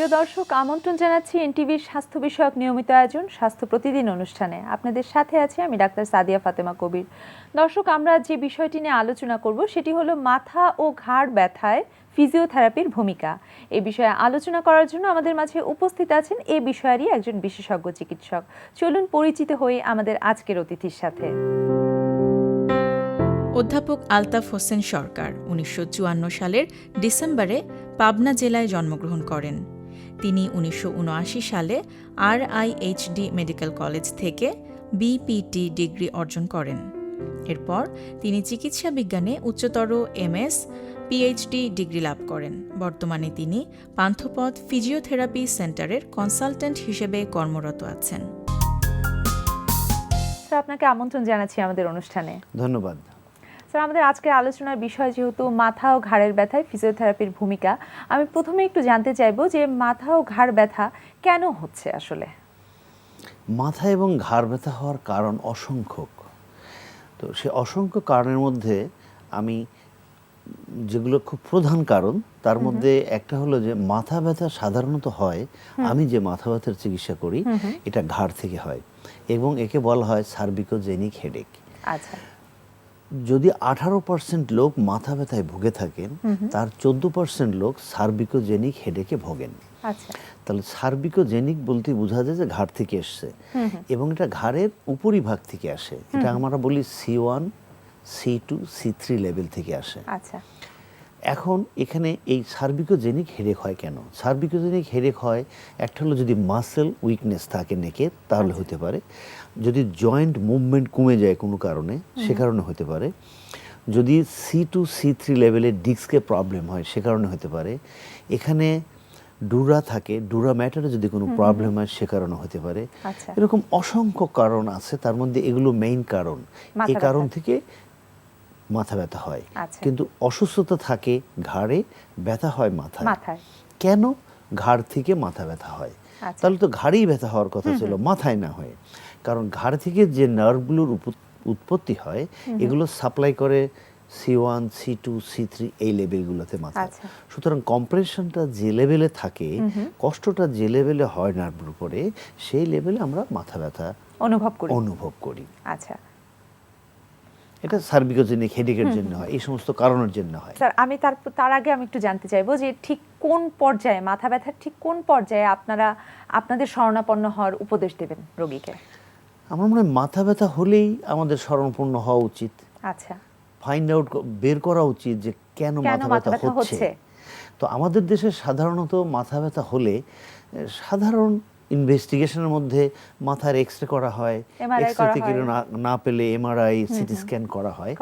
প্রিয় দর্শক, আমন্ত্রণ জানাচ্ছি এনটিভির স্বাস্থ্য বিষয়ক নিয়মিত আয়োজন স্বাস্থ্য প্রতিদিন অনুষ্ঠানে। আপনাদের সাথে আছি আমি ডাক্তার সাদিয়া ফাতেমা কবির। দর্শক, আমরা যে বিষয়টি নিয়ে আলোচনা করব সেটি হলো মাথা ও ঘাড় ব্যথায় ফিজিওথেরাপির ভূমিকা। এই বিষয়ে আলোচনা করার জন্য আমাদের মাঝে উপস্থিত আছেন এ বিষয়েরই একজন বিশেষজ্ঞ চিকিৎসক। চলুন পরিচিত হই আমাদের আজকের অতিথির সাথে। অধ্যাপক আলতাফ হোসেন সরকার ১৯৫৪ সালের ডিসেম্বরে পাবনা জেলায় জন্মগ্রহণ করেন। তিনি ১৯৭৯ সালে RIHD মেডিকেল কলেজ থেকে বিপিটি ডিগ্রি অর্জন করেন। এরপর তিনি চিকিৎসা বিজ্ঞানে উচ্চতর MS, PhD ডিগ্রি লাভ করেন। বর্তমানে তিনি পান্থপথ ফিজিওথেরাপি সেন্টারের কনসালট্যান্ট হিসেবে কর্মরত আছেন। স্যার, আপনাকে আমন্ত্রণ জানাচ্ছি আমাদের অনুষ্ঠানে। ধন্যবাদ। স্যার, আমাদের আজকের আলোচনার বিষয় যেহেতু মাথা ও ঘাড়ের ব্যথায় ফিজিওথেরাপির ভূমিকা, আমি প্রথমে একটু জানতে চাইবো যে মাথা ও ঘাড় ব্যথা কেন হচ্ছে আসলে? মাথা এবং ঘাড় ব্যথা হওয়ার কারণ অসংখ্য। তো সে অসংখ্য কারণের মধ্যে আমি যেগুলো খুব প্রধান কারণ তার মধ্যে একটা হলো যে মাথা ব্যথা সাধারণত হয়, আমি যে মাথা ব্যথার চিকিৎসা করি এটা ঘাড় থেকে হয় এবং একে বলা হয় সার্ভিকোজেনিক হেডেক। আচ্ছা। যদি 18% লোক মাথা ব্যথায় ভুগে থাকেন, তার 14% লোক সার্ভিকোজেনিক হেডেকে ভোগেন। আচ্ছা। তাহলে সার্ভিকোজেনিক বলতে বোঝা যায় যে ঘাড় থেকে এসছে এবং এটা ঘাড়ের উপরিভাগ থেকে আসে। এটা আমরা বলি C1, C2, C3 লেভেল থেকে আসে। আচ্ছা। এখন এখানে এই সার্ভিকোজেনিক হেডেক হয় কেন? সার্ভিকোজেনিক হেডেক হয় একটা হলো যদি মাসেল উইকনেস থাকে নেকের, তাহলে হতে পারে। যদি জয়েন্ট মুভমেন্ট কমে যায় কোনো কারণে, সে কারণে হতে পারে। যদি C2, C3 লেভেলের ডিস্কে প্রবলেম হয়, সে কারণে হতে পারে। এখানে ডুরা থাকে, ডুরা ম্যাটারে যদি কোনো প্রবলেম হয়, সে কারণে হতে পারে। এরকম অসংখ্য কারণ আছে, তার মধ্যে এগুলো মেইন কারণ। এই কারণ থেকে মাথা ব্যথা হয়। কিন্তু অসুস্থতা থাকে ঘাড়ে, ব্যথা হয় মাথায়। কেন ঘাড় থেকে মাথা ব্যথা হয়? তাহলে তো ঘাড়েই ব্যথা হওয়ার কথা ছিল, মাথায় না হয়ে। কারণ ঘাড় থেকে যে নার্ভগুলোর উৎপত্তি হয়, এগুলো সাপ্লাই করে C1, C2, C3 এই লেভেলগুলোতে মাথা। সুতরাং কম্প্রেশনটা যে লেভেলে থাকে, কষ্টটা যে লেভেলে হয় নার্ভের উপরে, সেই লেভেলে আমরা মাথা ব্যথা অনুভব করি। আচ্ছা। এটা সার্ভিকোজেনিক হেডেকের জন্য হয়, এই সমস্ত কারণের জন্য হয়। স্যার, আমি তার আগে আমি একটু জানতে চাইবো যে ঠিক কোন পর্যায়ে মাথা ব্যথার ঠিক কোন পর্যায়ে আপনারা আপনাদের শরণাপন্ন হওয়ার উপদেশ দেবেন রোগীকে? আমার মনে হয় মাথা ব্যথা হলেই আমাদের শরণাপন্ন হওয়া উচিত। আচ্ছা। ফাইন্ড আউট বের করা উচিত যে কেন মাথা ব্যথা হচ্ছে। তো আমাদের দেশে সাধারণত মাথা ব্যথা হলে সাধারণ ইনভেস্টিগেশনের মধ্যে মাথার এক্সরে করা হয়, এক্সরে থেকে না পেলে MRI, সিটি স্ক্যান করা হয়।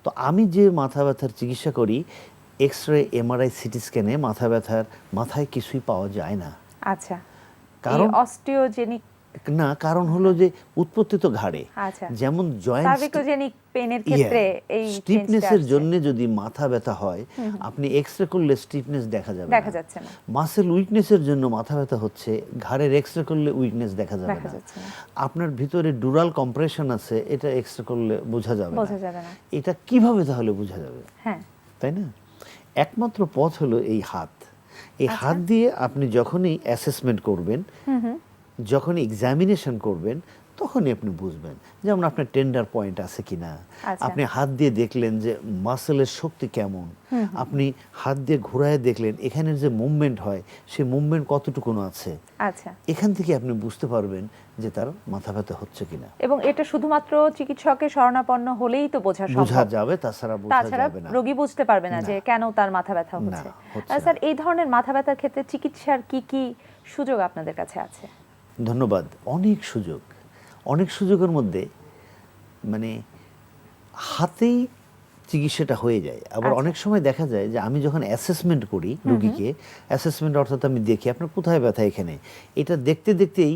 তো আমি যে মাথা ব্যথার চিকিৎসা করি, এক্সরে, MRI, সিটি স্ক্যানে মাথা ব্যথার মাথায় কিছুই পাওয়া যায় না। আচ্ছা। কারণ অস্টিওজেনিক না, কারণ হলো যে উৎপত্তি তো ঘাড়ে। যেমন জয়েন্ট সার্ভিকোজেনিক পেনের ক্ষেত্রে এই স্টিফনেসের জন্য যদি মাথা ব্যথা হয়, আপনি এক্সরে করলে স্টিফনেস দেখা যাচ্ছে না। মাসেল উইকনেসের জন্য মাথা ব্যথা হচ্ছে, ঘাড়ের এক্সরে করলে উইকনেস দেখা যাবে না। আপনার ভিতরে ডুরাল কম্প্রেশন আছে, এটা এক্সরে করলে বোঝা যাবে না। এটা কিভাবে তাহলে বোঝা যাবে? তাই না? একমাত্র পথ হলো এই হাত। এই হাত দিয়ে আপনি যখনই অ্যাসেসমেন্ট করবেন, যখনই এক্সামিনেশন করবেন, তখনই আপনি বুঝবেন যেমন আপনার টেন্ডার পয়েন্ট আছে কিনা। আপনি হাত দিয়ে দেখলেন যে মাসেলের শক্তি কেমন, আপনি হাত দিয়ে ঘোরায় দেখলেন এখানের যে মুভমেন্ট হয়, সেই মুভমেন্ট কতটুকু আছে। এখান থেকে আপনি বুঝতে পারবেন যে তার মাথা ব্যথা হচ্ছে কিনা। এবং এটা শুধুমাত্র চিকিৎসকের শরণাপন্ন হলেই তো বোঝা যাবে, তাছাড়া বোঝা যাবে না। রোগী বুঝতে পারবে না যে কেন তার মাথা ব্যথা হচ্ছে। স্যার, এই ধরনের মাথা ব্যথার ক্ষেত্রে চিকিৎসার কি কি সুযোগ আপনাদের কাছে আছে? ধন্যবাদ। অনেক সুযোগের মধ্যে মানে হাতেই চিকিৎসাটা হয়ে যায়। আবার অনেক সময় দেখা যায় যে আমি যখন অ্যাসেসমেন্ট করি রোগীকে, অ্যাসেসমেন্ট অর্থাৎ আমি দেখি আপনার কোথায় ব্যথা, এখানে, এটা দেখতে দেখতেই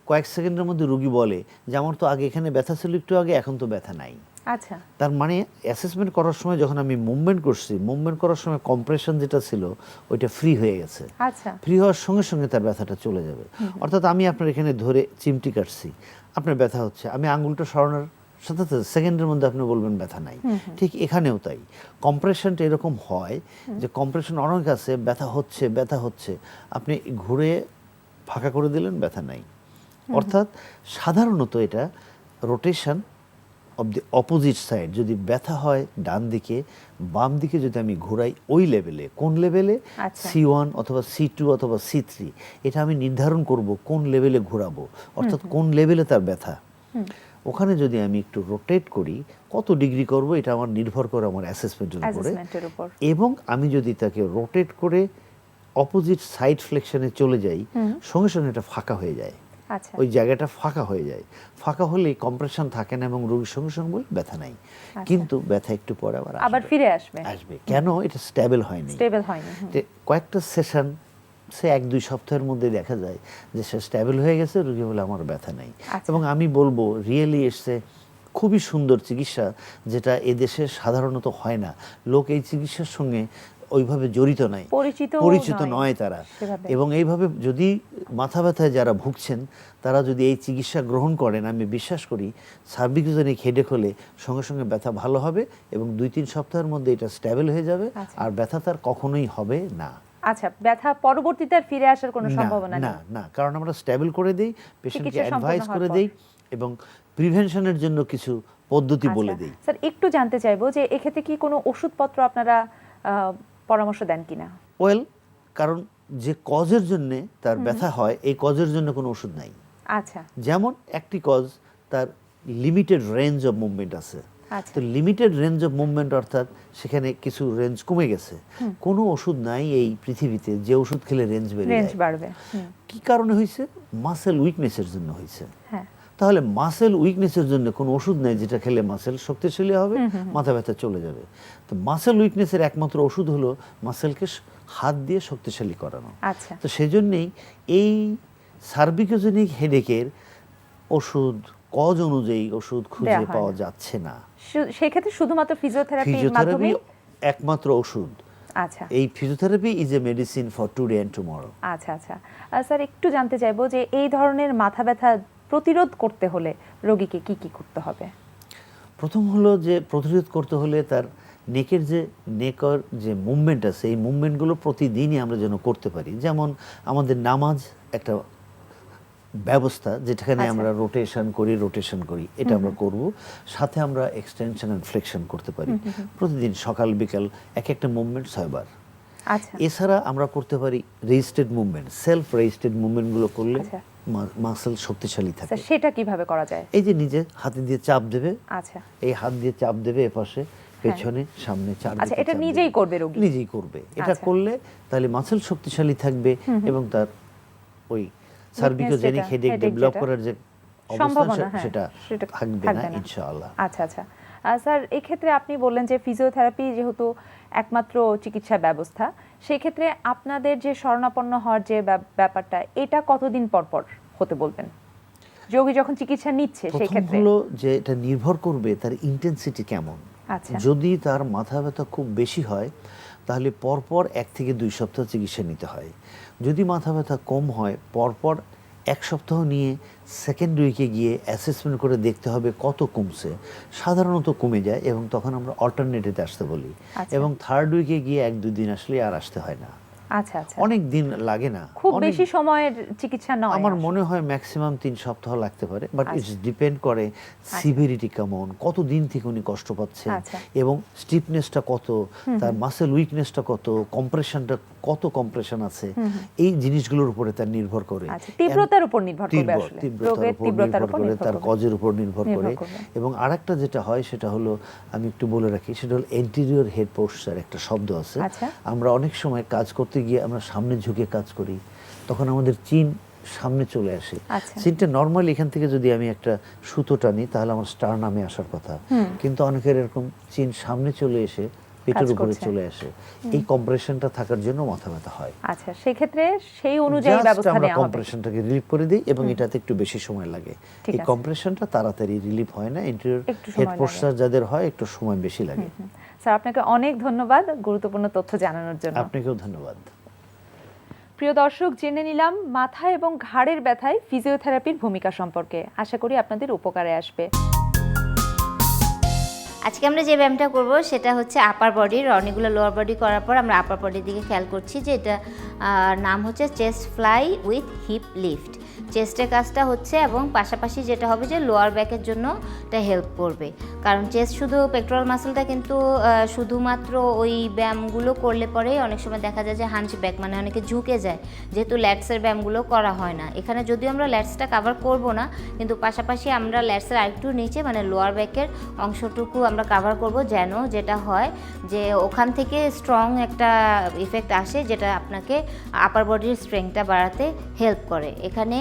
কয়েক সেকেন্ডের মধ্যে রোগী বলে যে আমার তো আগে এখানে ব্যথা ছিল একটু আগে, এখন তো ব্যথা নাই। আচ্ছা। তার মানে অ্যাসেসমেন্ট করার সময় যখন আমি মুভমেন্ট করছি, মুভমেন্ট করার সময় কম্প্রেশন যেটা ছিল ওইটা ফ্রি হয়ে গেছে। আচ্ছা। ফ্রি হওয়ার সঙ্গে সঙ্গে তার ব্যথাটা চলে যাবে। অর্থাৎ আমি আপনার এখানে ধরে চিমটি কাটছি, আপনার ব্যথা হচ্ছে, আমি আঙুলটা সরানোর সাথে সেকেন্ডের মধ্যে আপনি বলবেন ব্যথা নাই। ঠিক এখানেও তাই, কম্প্রেশনটা এরকম হয় যে কম্প্রেশন অনেক আছে, ব্যথা হচ্ছে, আপনি ঘুরে ফাঁকা করে দিলেন, ব্যথা নাই। অর্থাৎ সাধারণত এটা rotation of the opposite side, যদি ব্যথা হয় ডান দিকে, বাম দিকে যদি আমি ঘুরাই ওই লেভেলে, কোন লেভেলে, আচ্ছা। C1 অথবা C2 অথবা C3, এটা আমি নির্ধারণ করব কোন লেভেলে ঘোরাবো, অর্থাৎ কোন লেভেলে তার ব্যথা। ওখানে যদি আমি একটু রোটেট করি, কত ডিগ্রি করব এটা আমার নির্ভর করে আমার অ্যাসেসমেন্টের উপরে, এবং আমি যদি তাকে রোটেট করে অপোজিট সাইড ফ্লেকশনে চলে যাই, সঙ্গে সঙ্গে এটা ফাঁকা হয়ে যায়। আচ্ছা। ওই জায়গাটা ফাঁকা হয়ে যায়, ফাঁকা হলেই কম্প্রেশন থাকে না এবং রোগীর সঙ্গে সঙ্গে বলে ব্যথা নাই। কিন্তু ব্যথা একটু পরে আবার ফিরে আসবে। কেন? এটা স্টেবল হয়নি। যে কয়েকটা সেশন, সে 1-2 সপ্তাহের মধ্যে দেখা যায় যে সে স্টেবল হয়ে গেছে, রোগী বলে আমার ব্যথা নেই। এবং আমি বলবো রিয়েলি এসছে খুবই সুন্দর চিকিৎসা, যেটা এদেশে সাধারণত হয় না। লোক এই চিকিৎসার সঙ্গে ওইভাবে জড়িত নাই, পরিচিত নয় তারা। এবং এইভাবে যদি মাথা ব্যথায় যারা ভুগছেন, তারা যদি এই চিকিৎসা গ্রহণ করেন, আমি বিশ্বাস করি সার্ভিকজনিক হেডেক হলে সঙ্গে সঙ্গে ব্যথা ভালো হবে এবং 2-3 সপ্তাহের মধ্যে এটা স্টেবল হয়ে যাবে, আর ব্যথা তার কখনোই হবে না। আচ্ছা, ব্যথা পরবর্তীতে আর ফিরে আসার কোনো সম্ভাবনা নেই? না, কারণ আমরা স্টেবল করে দেই, পেশেন্টকে অ্যাডভাইস করে দেই এবং প্রিভেনশনের জন্য কিছু পদ্ধতি বলে দেই। স্যার, একটু জানতে চাইবো যে এক্ষেত্রে কি কোনো ওষুধপত্র আপনারা পরামর্শ দেন কিনা? ওয়েল, কারণ যে কজের জন্য তার ব্যথা হয়, এই কজের জন্য কোনো ওষুধ নাই। আচ্ছা। যেমন একটি কজ, তার লিমিটেড রেঞ্জ অফ মুভমেন্ট আছে। তো লিমিটেড রেঞ্জ অফ মুভমেন্ট অর্থাৎ সেখানে কিছু রেঞ্জ কমে গেছে, কোনো ওষুধ নাই এই পৃথিবীতে যে ওষুধ খেলে রেঞ্জ বাড়বে। কি কারণে হয়েছে? মাসেল উইকনেসের জন্য হয়েছে। হ্যাঁ। তাহলে মাসেল উইকনেসের জন্য কোনো ওষুধ নেই যেটা খেলে মাসেল শক্তিশালী হবে, মাথা ব্যথা চলে যাবে। তো মাসেল উইকনেসের একমাত্র ওষুধ হলো মাসেলকে হাত দিয়ে শক্তিশালী করানো। আচ্ছা। তো সেজন্যই এই সার্ভিকোজেনিক হেডেকের ওষুধ কজ অনুযায়ী ওষুধ খুঁজে পাওয়া যাচ্ছে না। সেক্ষেত্রে শুধুমাত্র ফিজিওথেরাপির মাধ্যমে একমাত্র ওষুধ। আচ্ছা। এই physiotherapy is a medicine for today and tomorrow. আচ্ছা। স্যার, একটু জানতে চাইবো যে এই ধরনের মাথা ব্যথা প্রতিরোধ করতে হলে রোগীকে কি কি করতে হবে? প্রথম হলো যে প্রতিরোধ করতে হলে তার নেকের যে মুভমেন্ট আছে, এই মুভমেন্টগুলো প্রতিদিনই আমরা যেন করতে পারি। যেমন আমাদের নামাজ একটা ব্যবস্থা, যেখানে আমরা রোটেশন করি, এটা আমরা করব। সাথে আমরা এক্সটেনশন এন্ড ফ্লেকশন করতে পারি প্রতিদিন, সকাল বিকাল একটা মুভমেন্ট 6 বার। আচ্ছা। এছাড়া আমরা করতে পারি রেজিস্টেড মুভমেন্ট, সেলফ রেজিস্টেড মুভমেন্টগুলো করলে মাসল শক্তিশালী থাকে। সেটা কিভাবে করা যায়? এই যে নিজে হাতে দিয়ে চাপ দেবে, আচ্ছা, এই হাত দিয়ে চাপ দেবে এপাশে, পেছনে, সামনে, চারদিকে। আচ্ছা, এটা নিজেই করবে রোগী? নিজেই করবে। এটা করলে তাহলে মাসল শক্তিশালী থাকবে এবং তার ওই সার্ভিকোজেনিক হেডেক ডেভেলপ করার যে সম্ভাবনা সেটা থাকবে না ইনশাআল্লাহ। আচ্ছা। স্যার, এই ক্ষেত্রে আপনি বললেন যে ফিজিওথেরাপি যেহেতু একমাত্র চিকিৎসা ব্যবস্থা, সেই ক্ষেত্রে আপনাদের যে শরণাপন্ন হওয়ার যে ব্যাপারটা, এটা কতদিন পর পর হতে বলবেন রোগী যখন চিকিৎসা নিচ্ছে? সেই ক্ষেত্রে হলো যে এটা নির্ভর করবে তার ইন্টেন্সিটি কেমন। যদি তার মাথা ব্যথা খুব বেশি হয় তাহলে পরপর 1 থেকে 2 সপ্তাহ চিকিৎসা নিতে হয়। যদি মাথা ব্যথা কম হয়, পরপর 1 সপ্তাহ নিয়ে সেকেন্ড উইকে গিয়ে অ্যাসেসমেন্ট করে দেখতে হবে কত কমছে। সাধারণত কমে যায় এবং তখন আমরা অল্টারনেটিভে আসতে বলি, এবং থার্ড উইকে গিয়ে 1-2 দিন আসলে আর আসতে হয় না। আচ্ছা। অনেক দিন লাগে না, খুব বেশি সময়ের চিকিৎসা নয়। আমার মনে হয় ম্যাক্সিমাম 3 সপ্তাহ লাগতে পারে, বাট ইটস ডিপেন্ড করে সিভিরিটি কেমন, কত দিন থেকে উনি কষ্ট পাচ্ছেন, এবং স্টিফনেসটা কত, তার মাসেল উইকনেসটা কত, কম্প্রেশনটা কত কম্প্রেশন আছে, এই জিনিসগুলোর উপরে তার নির্ভর করে। তীব্রতার উপর নির্ভর করে, আসলে তীব্রতার উপর করে, তার কজের উপর নির্ভর করে। এবং আরেকটা যেটা হয় সেটা হলো, আমি একটু বলে রাখি, সেটা হলো এন্টেরিয়র হেড পোস্চার, একটা শব্দ আছে। আমরা অনেক সময় কাজ করতে গিয়ে আমরা সামনে ঝুঁকে কাজ করি, তখন আমাদের চিন সামনে চলে আসে। চিনটা নর্মালি এখান থেকে যদি আমি একটা সুতো টানি তাহলে আমার স্টারনামে আসার কথা, কিন্তু অনেকের এরকম চিন সামনে চলে এসে পেটের উপরে চলে আসে। এই কম্প্রেশনটা থাকার জন্য মাথা ব্যথা হয়। আচ্ছা, সেই ক্ষেত্রে সেই অনুযায়ী ব্যবস্থা নেওয়া হবে। আমরা কম্প্রেশনটাকে রিলিভ করে দিই এবং এটাতে একটু বেশি সময় লাগে। এই কম্প্রেশনটা তাড়াতাড়ি রিলিভ হয় না, এন্টেরিয়র হেড পোস্চার যাদের হয় একটু সময় বেশি লাগে। স্যার, আপনাকে অনেক ধন্যবাদ গুরুত্বপূর্ণ তথ্য জানানোর জন্য। আপনাকেও ধন্যবাদ। প্রিয় দর্শক, জেনে নিলাম মাথা এবং ঘাড়ের ব্যথায় ফিজিওথেরাপির ভূমিকা সম্পর্কে। আশা করি আপনাদের উপকারে আসবে। আজকে আমরা যে ব্যায়ামটা করব সেটা হচ্ছে আপার বডির, অনেকগুলো লোয়ার বডি করার পর আমরা আপার বডির দিকে খেয়াল করছি, যে এটা নাম হচ্ছে chest fly with hip lift. চেস্টের কাজটা হচ্ছে এবং পাশাপাশি যেটা হবে যে লোয়ার ব্যাকের জন্য এটা হেল্প করবে, কারণ চেস্ট শুধু পেক্টোরাল মাসেলটা কিন্তু শুধুমাত্র ওই ব্যায়ামগুলো করলে পরে অনেক সময় দেখা যায় যে হাঞ্চ ব্যাক, মানে অনেকে ঝুঁকে যায়, যেহেতু ল্যাটসের ব্যায়ামগুলো করা হয় না। এখানে যদিও আমরা ল্যাটসটা কভার করব না, কিন্তু পাশাপাশি আমরা ল্যাটসের আরেকটু নিচে মানে লোয়ার ব্যাকের অংশটুকু আমরা কভার করব, যেন যেটা হয় যে ওখান থেকে স্ট্রং একটা ইফেক্ট আসে, যেটা আপনাকে আপার বডির স্ট্রেংথটা বাড়াতে হেল্প করে। এখানে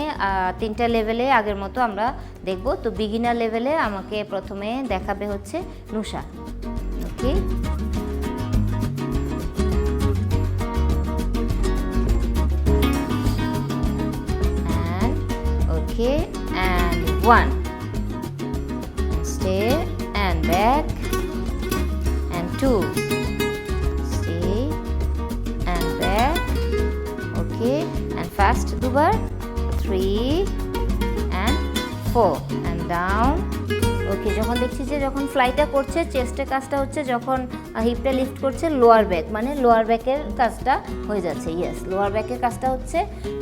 3টা লেভেলে আগের মতো আমরা দেখব। তো বিগিনার লেভেলে আমাকে প্রথমে দেখাবে হচ্ছে নুশা। ওকে, okay, and 1, stay and back, and 2, stay and back, okay, and fast দুবার, 3 and 4 and down। ওকে, যখন দেখছি যে যখন ফ্লাইটা করছে চেস্টের কাজটা হচ্ছে, যখন হিপটা লিফট করছে লোয়ার ব্যাক, মানে লোয়ার ব্যাকের কাজটা হয়ে যাচ্ছে। ইয়েস, লোয়ার ব্যাকের কাজটা হচ্ছে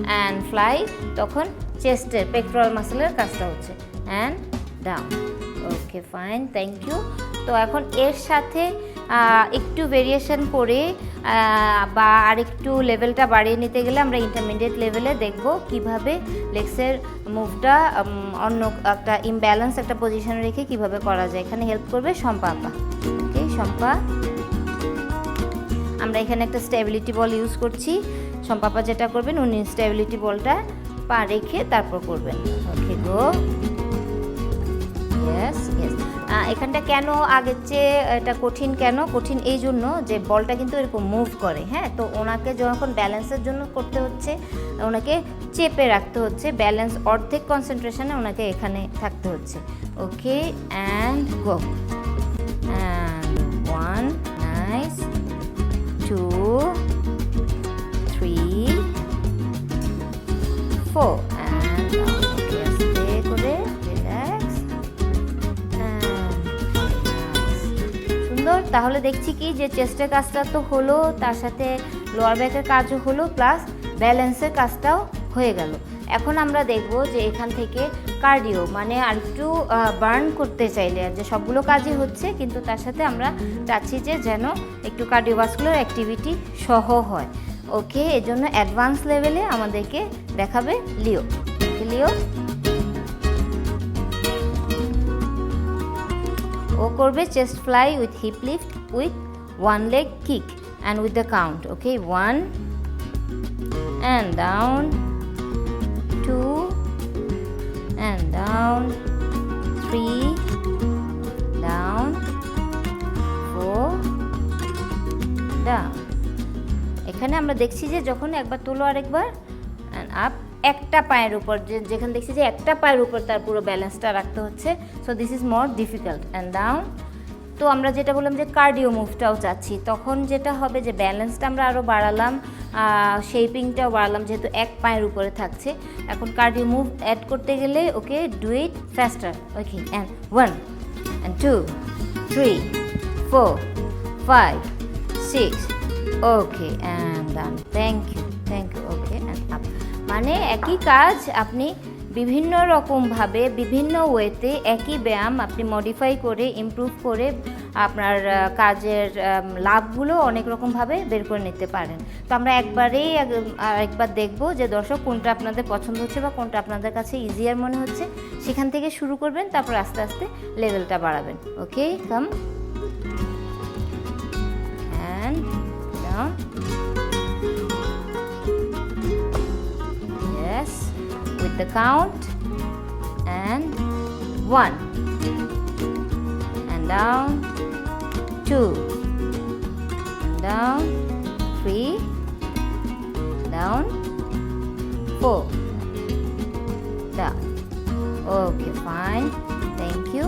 অ্যান্ড ফ্লাই, তখন চেস্টের পেক্টোরাল মাসেলের কাজটা হচ্ছে and down. Okay, fine, thank you. তো এখন এর সাথে একটু ভেরিয়েশন করে বা আরেকটু লেভেলটা বাড়িয়ে নিতে গেলে আমরা ইন্টারমিডিয়েট লেভেলে দেখব কিভাবে লেগসের মুভটা অন্য একটা ইমব্যালেন্স একটা পজিশনে রেখে কিভাবে করা যায়। এখানে হেল্প করবে শম্পা আপা। ওকে, শম্পা, আমরা এখানে একটা স্টেবিলিটি বল ইউজ করছি। শম্পা আপা যেটা করবেন, উনি স্টেবিলিটি বলটা পা রেখে তারপর করবেন। Okay, go. Yes yes. এখানটা কেন আগের চেয়ে এটা কঠিন, কেন কঠিন? এই জন্য যে বলটা কিন্তু এরকম মুভ করে, হ্যাঁ। তো ওনাকে যখন ব্যালেন্সের জন্য করতে হচ্ছে, ওনাকে চেপে রাখতে হচ্ছে, ব্যালেন্স অর্ধেক কনসেন্ট্রেশনে ওনাকে এখানে থাকতে হচ্ছে। Okay, and go, and 1, nice, 2, 3, 4 and okay, আস্তে করে রিল্যাক্স and সুন্দর। তাহলে দেখছি কি যে চেস্টের কাজটা তো হলো, তার সাথে লোয়ার ব্যাকের কাজও হলো, প্লাস ব্যালেন্সের কাজটাও হয়ে গেল। এখন আমরা দেখব যে এখান থেকে কার্ডিও, মানে আর একটু বার্ন করতে চাইলে, যে সবগুলো কাজই হচ্ছে কিন্তু তার সাথে আমরা চাচ্ছি যে যেন একটু কার্ডিওভাস্কুলার অ্যাক্টিভিটি সহ হয়। ওকে, এর জন্য অ্যাডভান্স লেভেলে আমাদেরকে দেখাবে লিও। লিও ও করবে chest fly with hip lift with 1 leg kick and with the count. Okay, 1 and down, 2 and down, 3 down, 4 down। এখানে আমরা দেখছি যে যখন একবার তোলো আরেকবার অ্যান্ড আপ, একটা পায়ের উপর, যেখানে দেখছি যে একটা পায়ের উপর তার পুরো ব্যালেন্সটা রাখতে হচ্ছে। So this is more difficult. And down. তো আমরা যেটা বললাম যে কার্ডিও মুভটাও চাচ্ছি, তখন যেটা হবে যে ব্যালেন্সটা আমরা আরও বাড়ালাম, শেপিংটাও বাড়ালাম, যেহেতু এক পায়ের উপরে থাকছে। এখন কার্ডিও মুভ অ্যাড করতে গেলে okay, do it faster. Okay, and 1 and 2, 3, 4, 5, 6। Okay, and done. Thank you, thank you. Okay, and up. মানে একই কাজ আপনি বিভিন্ন রকমভাবে বিভিন্ন ওয়েতে একই ব্যায়াম আপনি মডিফাই করে ইমপ্রুভ করে আপনার কাজের লাভগুলো অনেক রকমভাবে বের করে নিতে পারেন। তো আমরা একবার দেখব যে দর্শক কোনটা আপনাদের পছন্দ হচ্ছে বা কোনটা আপনাদের কাছে ইজিয়ার মনে হচ্ছে, সেখান থেকে শুরু করবেন, তারপর আস্তে আস্তে লেভেলটা বাড়াবেন। Okay, come and down. With the count and 1 and down, 2 and down, 3 down, 4 down। Okay, fine, thank you।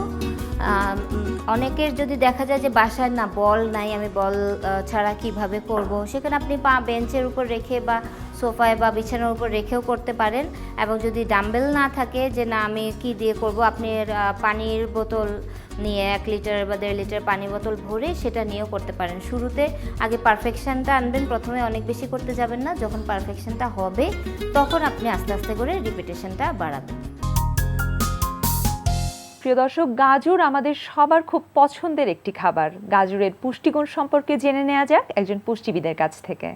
অনেকের যদি দেখা যায় যে বাসায় না বল নাই, আমি বল ছাড়া কিভাবে করব, সেখানে আপনি পা বেঞ্চের উপর রেখে বা সোফায় বা বিছানার উপর রেখেও করতে পারেন। এবং যদি ডাম্বেল না থাকে যে না আমি কি দিয়ে করব, আপনি পানির বোতল নিয়ে 1 লিটার বা 1.5 লিটার পানি বোতল ভরে সেটা নিয়েও করতে পারেন। শুরুতে আগে পারফেকশনটা আনবেন, প্রথমে অনেক বেশি করতে যাবেন না, যখন পারফেকশনটা হবে তখন আপনি আস্তে আস্তে করে রিপিটেশনটা বাড়াবেন। প্রিয় দর্শক, গাজর আমাদের সবার খুব পছন্দের একটি খাবার। গাজরের পুষ্টিগুণ সম্পর্কে জেনে নেওয়া যাক একজন পুষ্টিবিদের কাছ থেকে।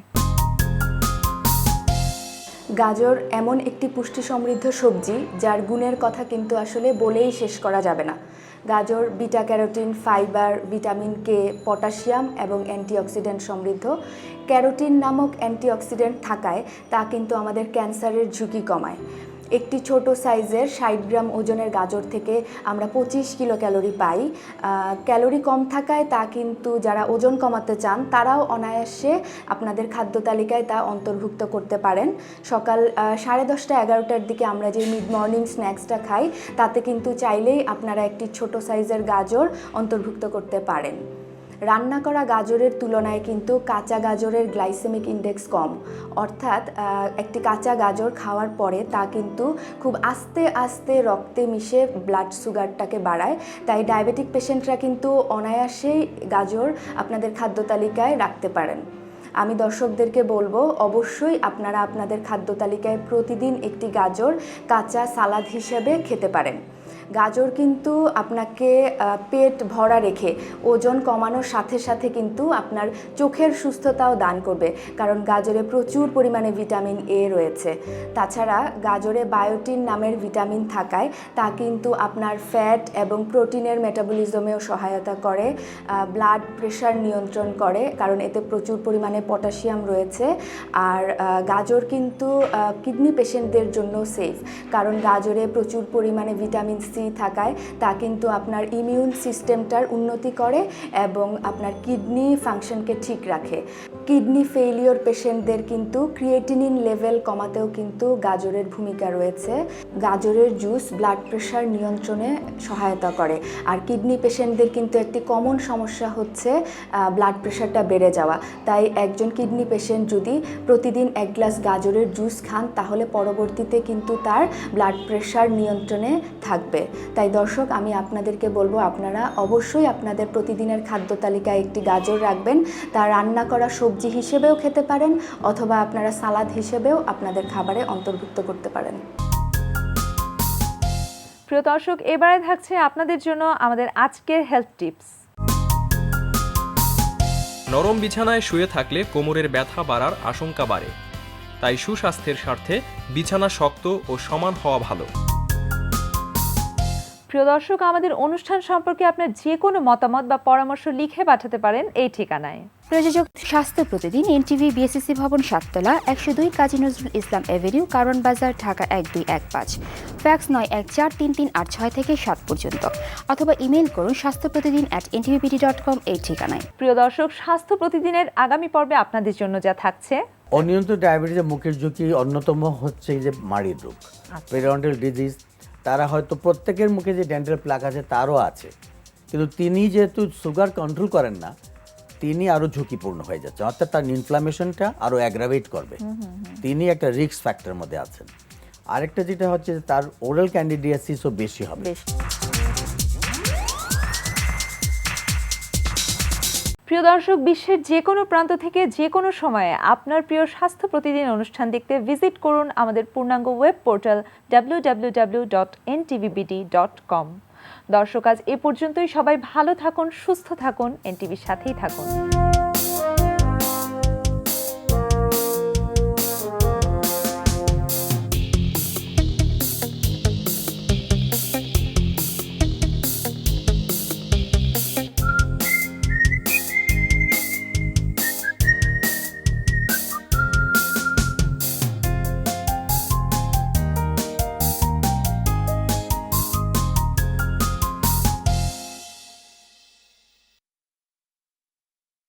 গাজর এমন একটি পুষ্টি সমৃদ্ধ সবজি যার গুণের কথা কিন্তু আসলে বলেই শেষ করা যাবে না। গাজর beta carotene, fibre, vitamin K, potassium এবং অ্যান্টিঅক্সিডেন্ট সমৃদ্ধ। ক্যারোটিন নামক অ্যান্টিঅক্সিডেন্ট থাকায় তা কিন্তু আমাদের ক্যান্সারের ঝুঁকি কমায়। একটি ছোট সাইজের 60 গ্রাম ওজনের গাজর থেকে আমরা 25 কিলো ক্যালোরি পাই। ক্যালোরি কম থাকায় তা কিন্তু যারা ওজন কমাতে চান তারাও অনায়াসে আপনাদের খাদ্য তালিকায় তা অন্তর্ভুক্ত করতে পারেন। সকাল 10:30 11টার দিকে আমরা যে মিড মর্নিং স্ন্যাক্সটা খাই তাতে কিন্তু চাইলেই আপনারা একটি ছোট সাইজের গাজর অন্তর্ভুক্ত করতে পারেন। রান্না করা গাজরের তুলনায় কিন্তু কাঁচা গাজরের গ্লাইসেমিক ইন্ডেক্স কম, অর্থাৎ একটি কাঁচা গাজর খাওয়ার পরে তা কিন্তু খুব আস্তে আস্তে রক্তে মিশে ব্লাড সুগারটাকে বাড়ায়। তাই ডায়াবেটিক পেশেন্টরা কিন্তু অনায়াসেই গাজর আপনাদের খাদ্য তালিকায় রাখতে পারেন। আমি দর্শকদেরকে বলবো অবশ্যই আপনারা আপনাদের খাদ্য তালিকায় প্রতিদিন একটি গাজর কাঁচা সালাদ হিসেবে খেতে পারেন। গাজর কিন্তু আপনাকে পেট ভরা রেখে ওজন কমানোর সাথে সাথে কিন্তু আপনার চোখের সুস্থতাও দান করবে, কারণ গাজরে প্রচুর পরিমাণে ভিটামিন এ রয়েছে। তাছাড়া গাজরে বায়োটিন নামের ভিটামিন থাকায় তা কিন্তু আপনার ফ্যাট এবং প্রোটিনের মেটাবলিজমেও সহায়তা করে, ব্লাড প্রেশার নিয়ন্ত্রণ করে, কারণ এতে প্রচুর পরিমাণে পটাশিয়াম রয়েছে। আর গাজর কিন্তু কিডনি পেশেন্টদের জন্য সেফ, কারণ গাজরে প্রচুর পরিমাণে ভিটামিন সি থাকায় তা কিন্তু আপনার ইমিউন সিস্টেমটার উন্নতি করে এবং আপনার কিডনি ফাংশনকে ঠিক রাখে। কিডনি ফেইলিওর পেশেন্টদের কিন্তু ক্রিয়েটিনিন লেভেল কমাতেও কিন্তু গাজরের ভূমিকা রয়েছে। গাজরের জুস ব্লাড প্রেশার নিয়ন্ত্রণে সহায়তা করে। আর কিডনি পেশেন্টদের কিন্তু একটি কমন সমস্যা হচ্ছে ব্লাড প্রেশারটা বেড়ে যাওয়া। তাই একজন কিডনি পেশেন্ট যদি প্রতিদিন 1 গ্লাস গাজরের জুস খান তাহলে পরবর্তীতে কিন্তু তার ব্লাড প্রেশার নিয়ন্ত্রণে থাকবে। তাই দর্শক, আমি আপনাদেরকে বলবো আপনারা অবশ্যই আপনাদের প্রতিদিনের খাদ্য তালিকায় একটি গাজর রাখবেন। তা রান্না করা সবজি হিসেবেও খেতে পারেন অথবা আপনারা সালাদ হিসেবেও আপনাদের খাবারে অন্তর্ভুক্ত করতে পারেন। প্রিয় দর্শক, এবারে থাকছে আপনাদের জন্য আমাদের আজকের হেলথ টিপস। নরম বিছানায় শুয়ে থাকলে কোমরের ব্যথা বাড়ার আশঙ্কা বাড়ে, তাই সুস্বাস্থ্যের স্বার্থে বিছানা শক্ত ও সমান হওয়া ভালো। প্রিয় দর্শক, আমাদের অনুষ্ঠান সম্পর্কে আপনার যে কোনো মতামত বা পরামর্শ লিখে পাঠাতে পারেন এই ঠিকানায়। প্রযোজক স্বাস্থ্য প্রতিদিন, এনটিভি, বিএসসি ভবন, 7 তলা, 102 কাজী নজরুল ইসলাম এভিনিউ, কারণ বাজার, ঢাকা 1215। ফ্যাক্স 914338 থেকে 7 পর্যন্ত, অথবা ইমেল করুন স্বাস্থ্যপ্রতিদিন@ntvpd.com এই ঠিকানায়। প্রিয় দর্শক, স্বাস্থ্য প্রতিদিনের আগামী পর্বে আপনাদের জন্য যা থাকছে: অনিয়ন্ত্রিত ডায়াবেটিসের মুখের ঝুঁকি অন্যতম হচ্ছে যে মাড়ির রোগ, পেরিওডন্টাল ডিজিজ। তারা হয়তো প্রত্যেকের মুখে যে ডেন্টাল প্লাক আছে তারও আছে, কিন্তু তিনি যেহেতু সুগার কন্ট্রোল করেন না তিনি আরও ঝুঁকিপূর্ণ হয়ে যাচ্ছে, অর্থাৎ তার ইনফ্লামেশনটা আরও অ্যাগ্রাভেট করবে। তিনি একটা রিস্ক ফ্যাক্টরের মধ্যে আছেন। আরেকটা যেটা হচ্ছে যে তার ওরাল ক্যান্ডিডিয়াসিসও বেশি হবে। প্রিয় দর্শক, বিশ্বের যে কোনো প্রান্ত থেকে যে কোনো সময়ে আপনার প্রিয় স্বাস্থ্য প্রতিদিন অনুষ্ঠান দেখতে ভিজিট করুন আমাদের পূর্ণাঙ্গ ওয়েব পোর্টাল www.ntvbd.com। দর্শক, আজ এ পর্যন্তই। সবাই ভালো থাকুন, সুস্থ থাকুন, এনটিভির সাথেই থাকুন।